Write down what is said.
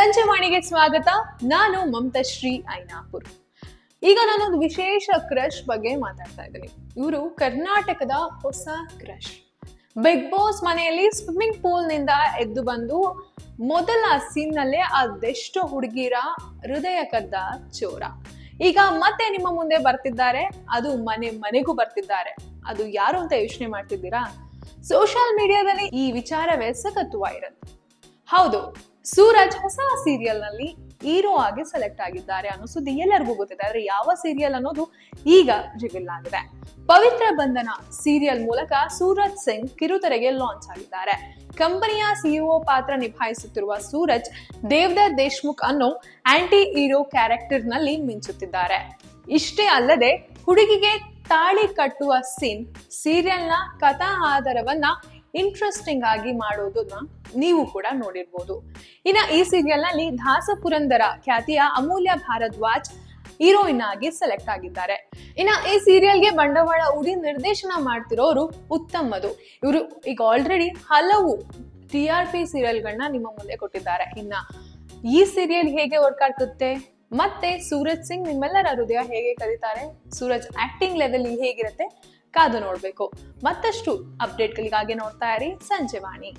ಸಂಜೆವಾಣಿಗೆ ಸ್ವಾಗತ. ನಾನು ಮಮತಾಶ್ರೀ ಐನಾಪುರ್. ಈಗ ನಾನೊಂದು ವಿಶೇಷ ಕ್ರಶ್ ಬಗ್ಗೆ ಮಾತಾಡ್ತಾ ಇದ್ದೀನಿ. ಇವರು ಕರ್ನಾಟಕದ ಹೊಸ ಕ್ರಶ್. ಬಿಗ್ ಬಾಸ್ ಮನೆಯಲ್ಲಿ ಸ್ವಿಮ್ಮಿಂಗ್ ಪೂಲ್ ನಿಂದ ಎದ್ದು ಬಂದು ಮೊದಲ ಸೀನ್ ನಲ್ಲೇ ಅದೆಷ್ಟು ಹುಡುಗಿರ ಹೃದಯ ಕದ್ದ ಚೋರ. ಈಗ ಮತ್ತೆ ನಿಮ್ಮ ಮುಂದೆ ಬರ್ತಿದ್ದಾರೆ. ಅದು ಮನೆಗೂ ಬರ್ತಿದ್ದಾರೆ. ಅದು ಯಾರು ಅಂತ ಯೋಚನೆ ಮಾಡ್ತಿದ್ದೀರಾ? ಸೋಷಿಯಲ್ ಮೀಡಿಯಾದಲ್ಲಿ ಈ ವಿಚಾರವೇ ಸಖತ್ ವೈರಲ್. ಹೌದು, ಸೂರಜ್ ಹೊಸ ಸೀರಿಯಲ್ ನಲ್ಲಿ ಹೀರೋ ಆಗಿ ಸೆಲೆಕ್ಟ್ ಆಗಿದ್ದಾರೆ ಅನ್ನೋ ಸುದ್ದಿ ಎಲ್ಲರಿಗೂ ಗೊತ್ತಿದೆ. ಆದ್ರೆ ಯಾವ ಸೀರಿಯಲ್ ಅನ್ನೋದು ಈಗ ರಿವೀಲ್ ಆಗಿದೆ. ಪವಿತ್ರ ಬಂಧನ ಸೀರಿಯಲ್ ಮೂಲಕ ಸೂರಜ್ ಸಿಂಗ್ ಕಿರುತೆರೆಗೆ ಲಾಂಚ್ ಆಗಿದ್ದಾರೆ. ಕಂಪನಿಯ ಸಿಇಒ ಪಾತ್ರ ನಿಭಾಯಿಸುತ್ತಿರುವ ಸೂರಜ್ ದೇವದತ್ ದೇಶ್ಮುಖ್ ಅನ್ನೋ ಆಂಟಿ ಹೀರೋ ಕ್ಯಾರೆಕ್ಟರ್ ನಲ್ಲಿ ಮಿಂಚುತ್ತಿದ್ದಾರೆ. ಇಷ್ಟೇ ಅಲ್ಲದೆ ಹುಡುಗಿಗೆ ತಾಳಿ ಕಟ್ಟುವ ಸೀನ್ ಸೀರಿಯಲ್ನ ಕಥಾ ಆಧಾರವನ್ನ ಇಂಟ್ರೆಸ್ಟಿಂಗ್ ಆಗಿ ಮಾಡೋದನ್ನ ನೀವು ಕೂಡ ನೋಡಿರ್ಬೋದು. ಇನ್ನ ಈ ಸೀರಿಯಲ್ ನಲ್ಲಿ ದಾಸಪುರಂದರ ಖ್ಯಾತಿಯ ಅಮೂಲ್ಯ ಭಾರದ್ವಾಜ್ ಹೀರೋಯಿನ್ ಆಗಿ ಸೆಲೆಕ್ಟ್ ಆಗಿದ್ದಾರೆ. ಇನ್ನ ಈ ಸೀರಿಯಲ್ಗೆ ಬಂಡವಾಳ ಹೂಡಿ ನಿರ್ದೇಶನ ಮಾಡ್ತಿರೋರು ಉತ್ತಮ್ ಮಧು. ಇವರು ಈಗ ಆಲ್ರೆಡಿ ಹಲವು TRP ಸೀರಿಯಲ್ಗಳನ್ನ ನಿಮ್ಮ ಮುಂದೆ ಕೊಟ್ಟಿದ್ದಾರೆ. ಇನ್ನ ಈ ಸೀರಿಯಲ್ ಹೇಗೆ ವರ್ಕ್ ಆಗುತ್ತೆ, ಮತ್ತೆ ಸೂರಜ್ ಸಿಂಗ್ ನಿಮ್ಮೆಲ್ಲರ ಹೃದಯ ಹೇಗೆ ಕರೀತಾರೆ, ಸೂರಜ್ ಆಕ್ಟಿಂಗ್ ಲೆವೆಲ್ ಹೇಗಿರುತ್ತೆ ಕಾದು ನೋಡ್ಬೇಕು. ಮತ್ತಷ್ಟು ಅಪ್ಡೇಟ್ಗಳಿಗಾಗಿ ನೋಡ್ತಾ ಇರಿ ಸಂಜೆವಾಣಿ.